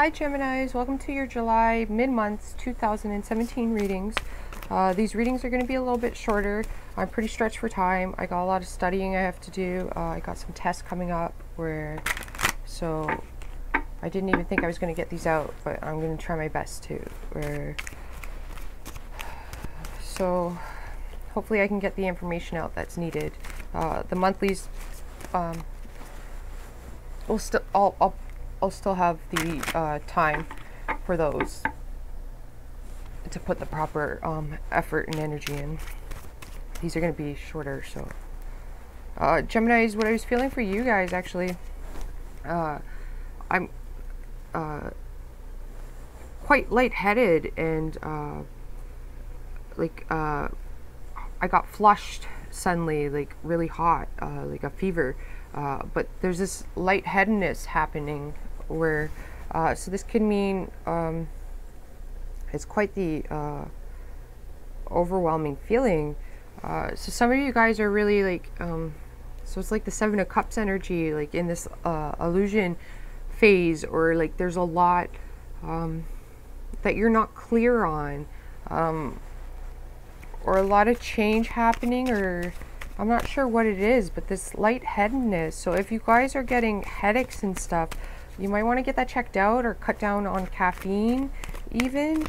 Hi Geminis, welcome to your July mid-month 2017 readings. These readings are going to be a little bit shorter. I'm pretty stretched for time. I got a lot of studying I have to do. I got some tests coming up so I didn't even think I was going to get these out, but I'm going to try my best to. So hopefully I can get the information out that's needed. The monthlies, I'll still have the time for those to put the proper effort and energy in. These are going to be shorter, so Gemini is what I was feeling for you guys. Actually, I'm quite lightheaded and I got flushed suddenly, like really hot, like a fever. But there's this lightheadedness happening where, so this could mean it's quite the overwhelming feeling. So some of you guys are really like, so it's like the Seven of Cups energy, like in this illusion phase, or like there's a lot that you're not clear on, or a lot of change happening, or I'm not sure what it is, but this lightheadedness. So if you guys are getting headaches and stuff, you might want to get that checked out or cut down on caffeine even.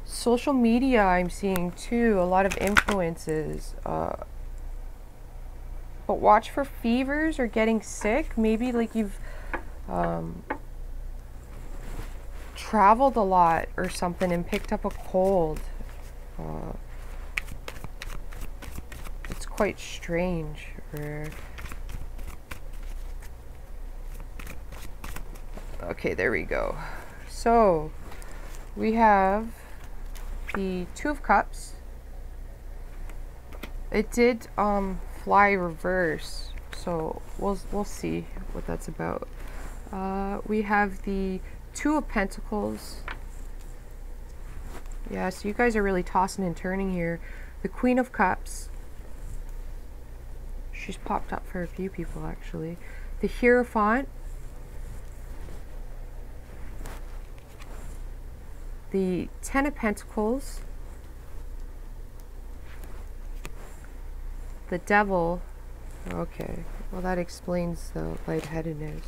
Social media I'm seeing too, a lot of influences. But watch for fevers or getting sick. Maybe like you've traveled a lot or something and picked up a cold. It's quite strange. Okay, there we go. So we have the Two of Cups. It did fly reverse, so we'll see what that's about. We have the Two of Pentacles. Yeah, so you guys are really tossing and turning here. The Queen of Cups. She's popped up for a few people actually. The Hierophant. The Ten of Pentacles. The Devil. Okay, well that explains the lightheadedness.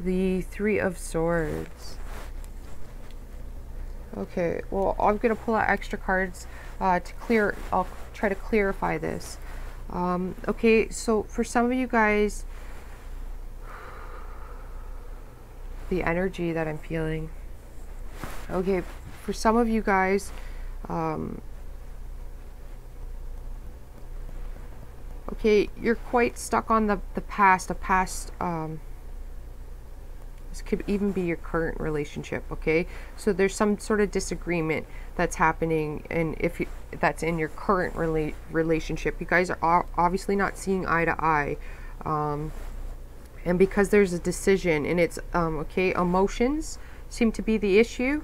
The Three of Swords. Okay, well I'm gonna pull out extra cards to clear. I'll try to clarify this. Okay, so for some of you guys, the energy that I'm feeling. Okay, for some of you guys, okay, you're quite stuck on the past, this could even be your current relationship, okay? So there's some sort of disagreement that's happening, and if that's in your current relationship, you guys are obviously not seeing eye to eye, and because there's a decision, and it's okay, emotions seem to be the issue.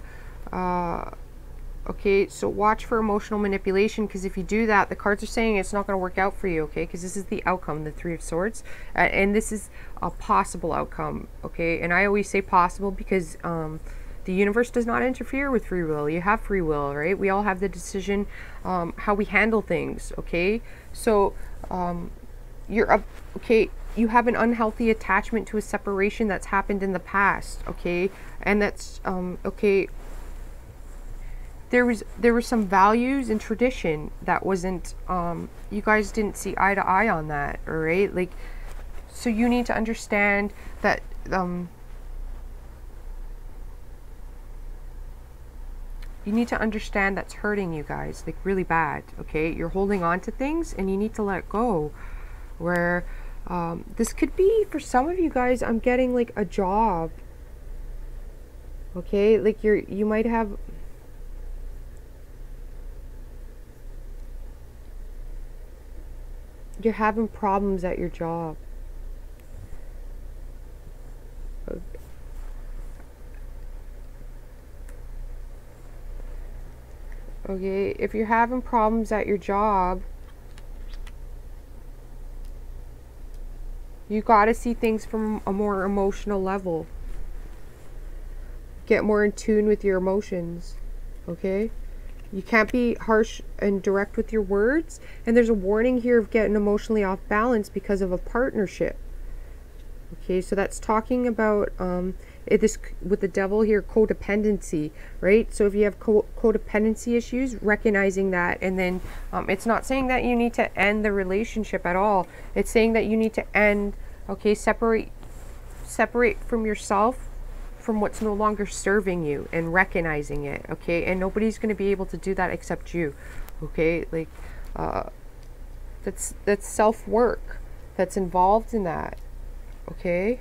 Okay, so watch for emotional manipulation, because if you do that, the cards are saying it's not going to work out for you, okay? Because this is the outcome, the Three of Swords, and this is a possible outcome, okay? And I always say possible because the universe does not interfere with free will. You have free will, right? We all have the decision how we handle things, okay? So okay, you have an unhealthy attachment to a separation that's happened in the past, okay? And that's okay. There were some values and tradition that wasn't, you guys didn't see eye to eye on that, all right? Like, so you need to understand that, you need to understand that's hurting you guys, like really bad, okay? You're holding on to things and you need to let go. Where, this could be, for some of you guys, I'm getting like a job, okay? Like you might have, you're having problems at your job. Okay, if you're having problems at your job, you got to see things from a more emotional level. get more in tune with your emotions, okay? You can't be harsh and direct with your words. And there's a warning here of getting emotionally off balance because of a partnership. Okay, so that's talking about this with the devil here, codependency, right? So if you have codependency issues, recognizing that, and then it's not saying that you need to end the relationship at all. It's saying that you need to end, okay, separate from yourself, from what's no longer serving you, and recognizing it, okay? And nobody's going to be able to do that except you, okay? Like that's self-work that's involved in that, okay?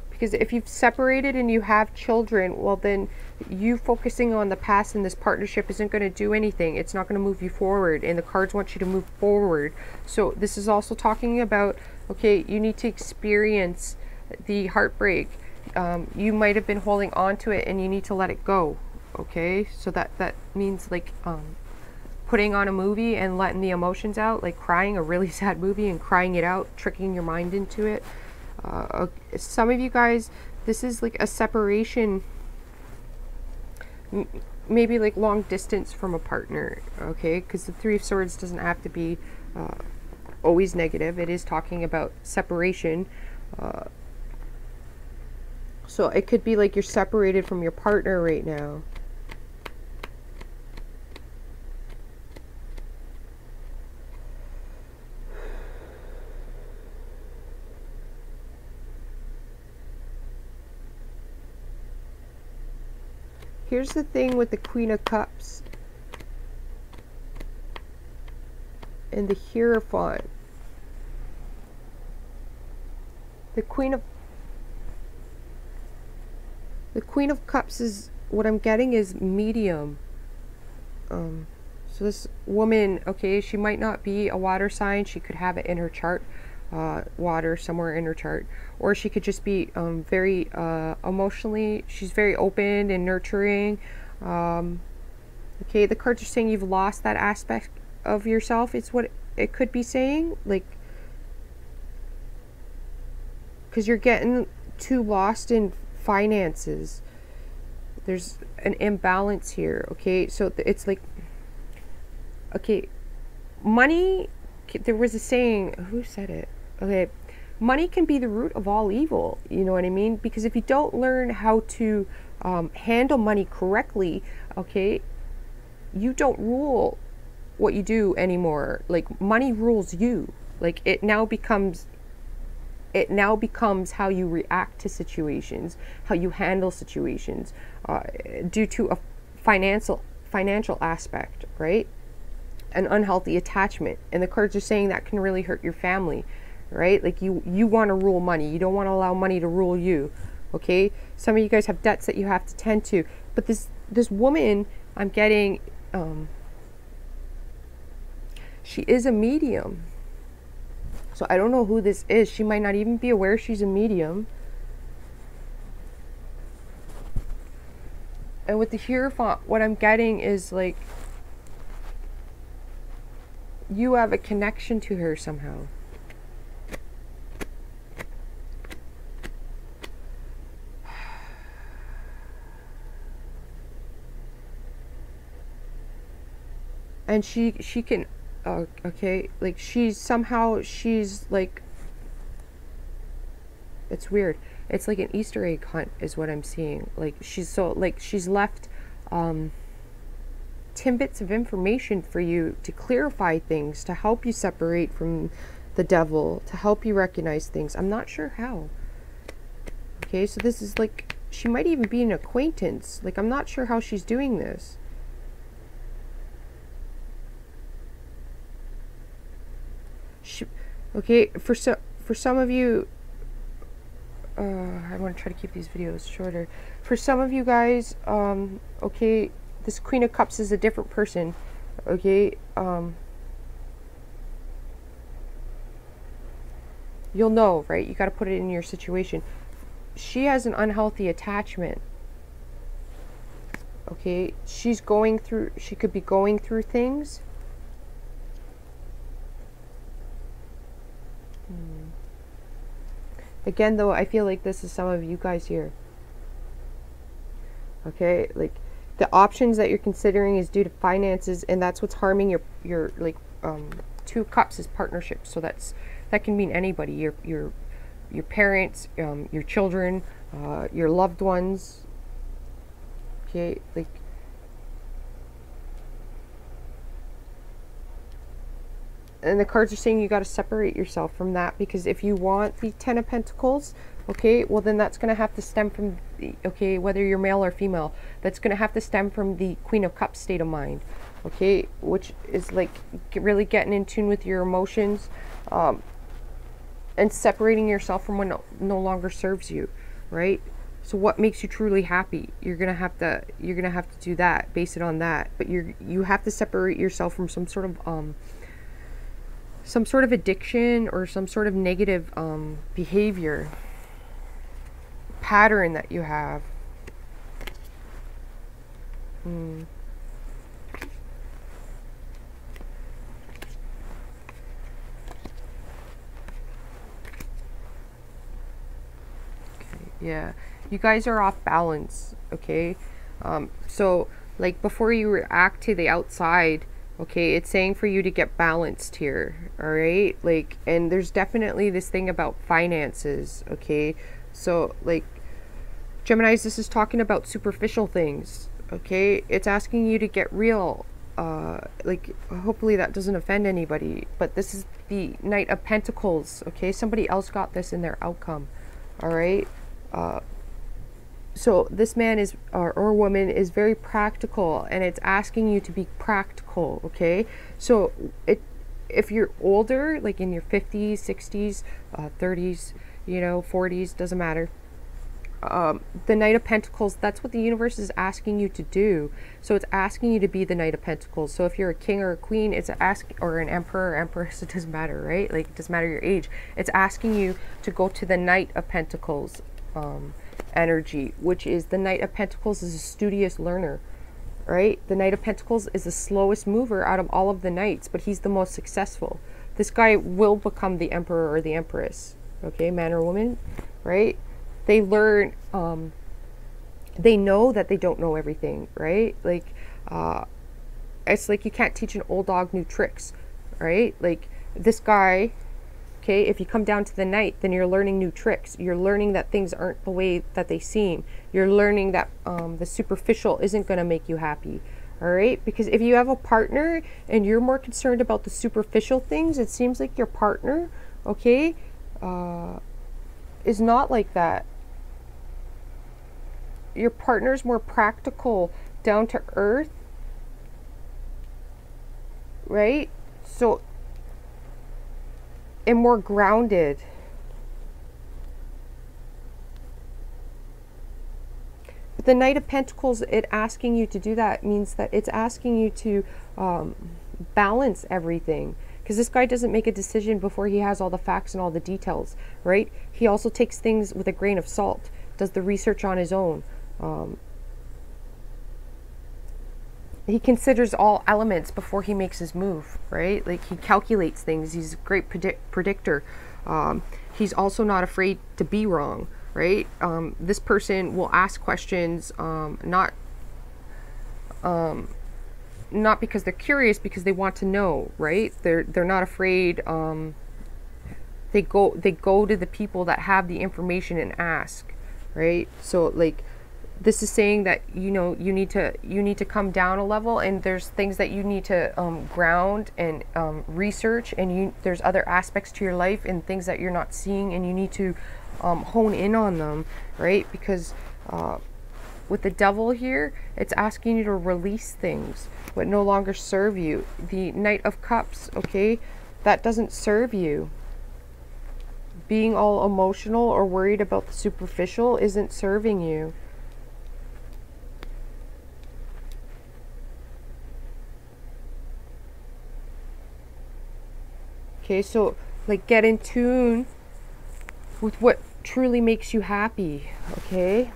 Because if you've separated and you have children, well, then you focusing on the past in this partnership isn't going to do anything. It's not going to move you forward, and the cards want you to move forward. So this is also talking about, okay, you need to experience the heartbreak. You might have been holding on to it, and you need to let it go, okay? So that means like putting on a movie and letting the emotions out, like crying a really sad movie and crying it out, tricking your mind into it. Some of you guys, this is like a separation, maybe like long distance from a partner, okay? Because the Three of Swords doesn't have to be always negative. It is talking about separation. So it could be like you're separated from your partner right now. Here's the thing with the Queen of Cups and the Hierophant. The Queen of Cups is, what I'm getting is medium. So this woman, okay, she might not be a water sign. She could have it in her chart, water somewhere in her chart, or she could just be very emotionally, she's very open and nurturing. Okay, the cards are saying you've lost that aspect of yourself. It's what it could be saying, like, because you're getting too lost in finances. There's an imbalance here, okay? So it's like, okay, money, there was a saying, who said it? Okay, money can be the root of all evil, you know what I mean? Because if you don't learn how to handle money correctly, okay, you don't rule what you do anymore. Like, money rules you. Like, it now becomes how you react to situations, how you handle situations, due to a financial aspect, right? An unhealthy attachment. And the cards are saying that can really hurt your family, right? Like, you want to rule money. You don't want to allow money to rule you, okay? Some of you guys have debts that you have to tend to. But this woman, I'm getting, she is a medium. So I don't know who this is. She might not even be aware she's a medium. And with the Hierophant, what I'm getting is like, you have a connection to her somehow. And she can, okay, like she's like, it's weird. It's like an Easter egg hunt is what I'm seeing. Like, she's left tidbits of information for you to clarify things, to help you separate from the devil, to help you recognize things. I'm not sure how. Okay, so this is like, she might even be an acquaintance. Like, I'm not sure how she's doing this. Okay, for some of you, I want to try to keep these videos shorter. For some of you guys, okay, this Queen of Cups is a different person, okay? You'll know, right? You got to put it in your situation. She has an unhealthy attachment, okay? She could be going through things. Again, though, I feel like this is some of you guys here. Okay, like the options that you're considering is due to finances, and that's what's harming your like Two Cups is partnership. So that can mean anybody, your parents, your children, your loved ones. Okay, like and the cards are saying you got to separate yourself from that, because if you want the Ten of Pentacles, okay, well then that's going to have to stem from the, okay, whether you're male or female, that's going to have to stem from the Queen of Cups state of mind, okay, which is like really getting in tune with your emotions, and separating yourself from what no longer serves you, right? So what makes you truly happy? You're gonna have to do that, base it on that. But you have to separate yourself from some sort of addiction or some sort of negative behavior pattern that you have. Yeah, you guys are off balance, okay? So like before you react to the outside, okay, it's saying for you to get balanced here, all right? Like, and there's definitely this thing about finances, okay? So like Geminis, this is talking about superficial things, okay? It's asking you to get real. Like hopefully that doesn't offend anybody, but this is the Knight of Pentacles, okay? Somebody else got this in their outcome, all right? So this man is or woman is very practical, and it's asking you to be practical, okay? So if you're older, like in your 50s, 60s, 30s, you know, 40s, doesn't matter, the Knight of Pentacles, that's what the universe is asking you to do. So it's asking you to be the Knight of Pentacles. So if you're a king or a queen, it's or an emperor or empress, it doesn't matter, right? Like it doesn't matter your age. It's asking you to go to the Knight of Pentacles energy, which is the Knight of Pentacles is a studious learner, right? The Knight of Pentacles is the slowest mover out of all of the knights, but he's the most successful. This guy will become the emperor or the empress, okay, man or woman, right? They learn, they know that they don't know everything, right? Like, it's like you can't teach an old dog new tricks, right? Like this guy, okay, if you come down to the Knight, then you're learning new tricks. You're learning that things aren't the way that they seem. You're learning that the superficial isn't going to make you happy, all right? Because if you have a partner and you're more concerned about the superficial things, it seems like your partner, okay, is not like that. Your partner's more practical, down to earth, right? So, and more grounded. But the Knight of Pentacles, it asking you to do that means that it's asking you to balance everything. Because this guy doesn't make a decision before he has all the facts and all the details, right? He also takes things with a grain of salt, does the research on his own. He considers all elements before he makes his move, right? Like he calculates things. He's a great predictor. He's also not afraid to be wrong, right? This person will ask questions, not because they're curious, because they want to know, right? They're not afraid. They go to the people that have the information and ask, right? So like this is saying that, you know, you need to come down a level, and there's things that you need to ground and research, and there's other aspects to your life and things that you're not seeing, and you need to hone in on them, right? Because with the Devil here, it's asking you to release things what no longer serve you. The Knight of Cups, okay, that doesn't serve you. Being all emotional or worried about the superficial isn't serving you. Okay, so like get in tune with what truly makes you happy, okay?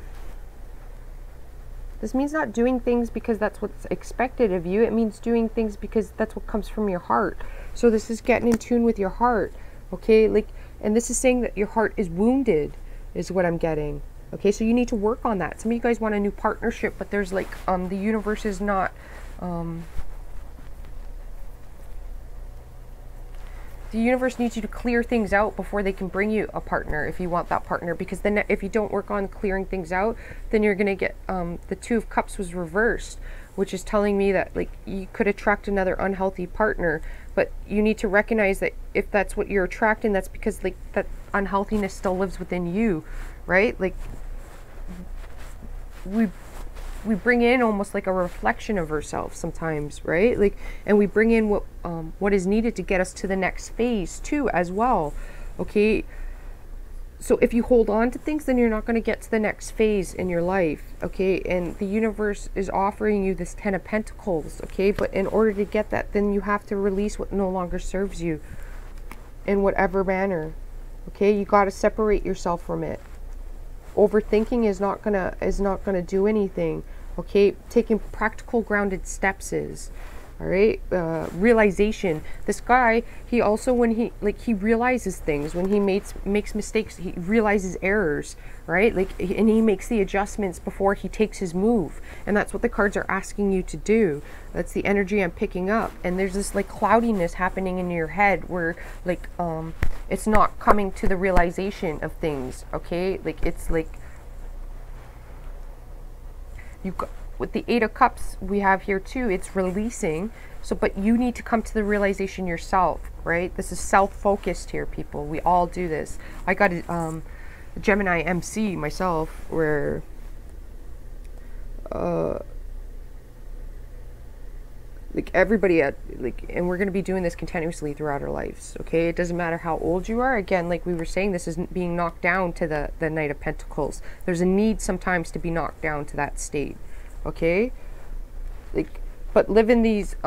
This means not doing things because that's what's expected of you. It means doing things because that's what comes from your heart. So this is getting in tune with your heart, okay? Like, and this is saying that your heart is wounded, is what I'm getting, Okay, so you need to work on that. Some of you guys want a new partnership, but there's like, the universe is not, the universe needs you to clear things out before they can bring you a partner if you want that partner. Because then if you don't work on clearing things out, then you're going to get, the Two of Cups was reversed, which is telling me that like you could attract another unhealthy partner. But you need to recognize that if that's what you're attracting, that's because like that unhealthiness still lives within you, right? Like we bring in almost like a reflection of ourselves sometimes, right? Like, and we bring in what is needed to get us to the next phase too, as well. Okay, so if you hold on to things, then you're not going to get to the next phase in your life. Okay, and the universe is offering you this 10 of Pentacles. Okay, but in order to get that, then you have to release what no longer serves you in whatever manner. Okay, you got to separate yourself from it. Overthinking is not gonna do anything. Okay, taking practical grounded steps is, all right. Realization. This guy, he also, when he realizes things, when he makes mistakes, he realizes errors, right? Like, and he makes the adjustments before he takes his move. And that's what the cards are asking you to do. That's the energy I'm picking up. And there's this like cloudiness happening in your head where like it's not coming to the realization of things. Okay, like it's like with the 8 of Cups we have here too, it's releasing. So, but you need to come to the realization yourself, right? This is self-focused here, people. We all do this. I got a Gemini MC myself, where like everybody and we're going to be doing this continuously throughout our lives. Okay, it doesn't matter how old you are. Again, like we were saying, this isn't being knocked down to the Knight of Pentacles. There's a need sometimes to be knocked down to that state. Okay, like, but live in these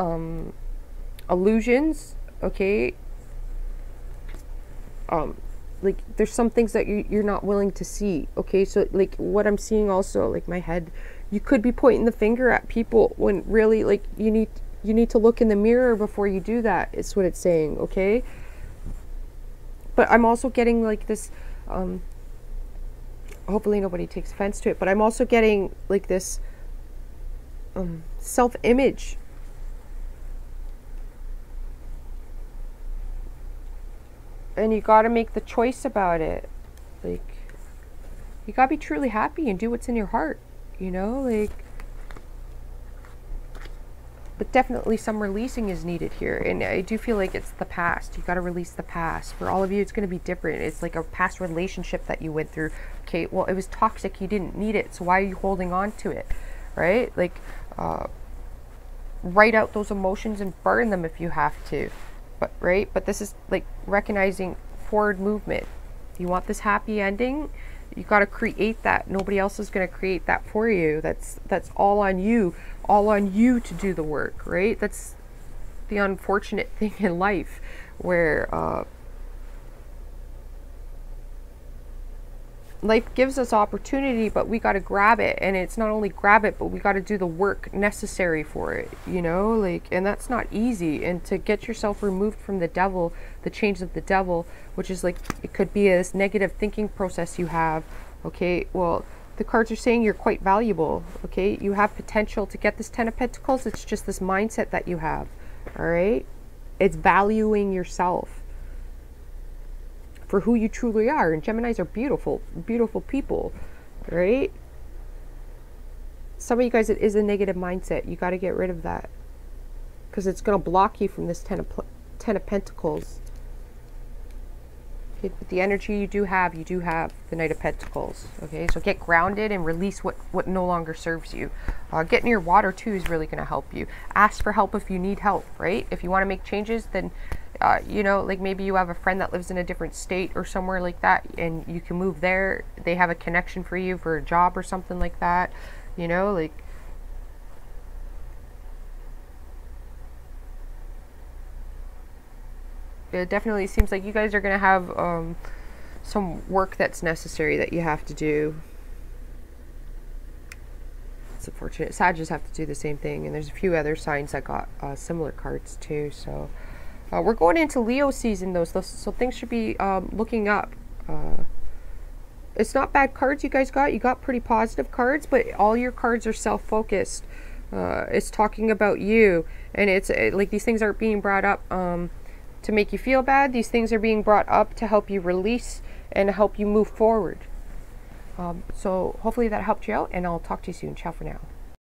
illusions. Okay, like there's some things that you're not willing to see. Okay, so like what I'm seeing also, like my head, you could be pointing the finger at people when really like you need to look in the mirror before you do that. It's what it's saying. Okay, but I'm also getting like this hopefully nobody takes offense to it, but I'm also getting like this self-image. And you got to make the choice about it. Like, you got to be truly happy and do what's in your heart, you know, like, but definitely some releasing is needed here. And I do feel like it's the past. You got to release the past. For all of you, it's going to be different. It's like a past relationship that you went through. Okay, well, it was toxic. You didn't need it. So why are you holding on to it? Right? Like, write out those emotions and burn them if you have to. But right, but this is like recognizing forward movement. You want this happy ending, you got to create that. Nobody else is going to create that for you. That's all on you to do the work, right? That's the unfortunate thing in life, where life gives us opportunity, but we got to grab it. And it's not only grab it, but we got to do the work necessary for it, you know, like, and that's not easy. And to get yourself removed from the devil, the chains of the devil, which is like, it could be this negative thinking process you have. Okay, well, the cards are saying you're quite valuable. Okay, you have potential to get this 10 of Pentacles. It's just this mindset that you have. All right, it's valuing yourself for who you truly are. And Geminis are beautiful, beautiful people, right? Some of you guys, it is a negative mindset. You got to get rid of that, because it's going to block you from this 10 of Pentacles. Okay, with the energy you do have the Knight of Pentacles. Okay, so get grounded and release what no longer serves you. Getting your water too is really going to help you. Ask for help if you need help, right? If you want to make changes, then you know, like maybe you have a friend that lives in a different state or somewhere like that, and you can move there. They have a connection for you for a job or something like that, you know, like, it definitely seems like you guys are going to have some work that's necessary that you have to do. It's unfortunate. Sagittarius have to do the same thing, and there's a few other signs that got similar cards too. So we're going into Leo season though, so things should be looking up. It's not bad cards you guys got. You got pretty positive cards, but all your cards are self-focused. It's talking about you, and it's like these things aren't being brought up to make you feel bad. These things are being brought up to help you release and help you move forward. So hopefully that helped you out, and I'll talk to you soon. Ciao for now.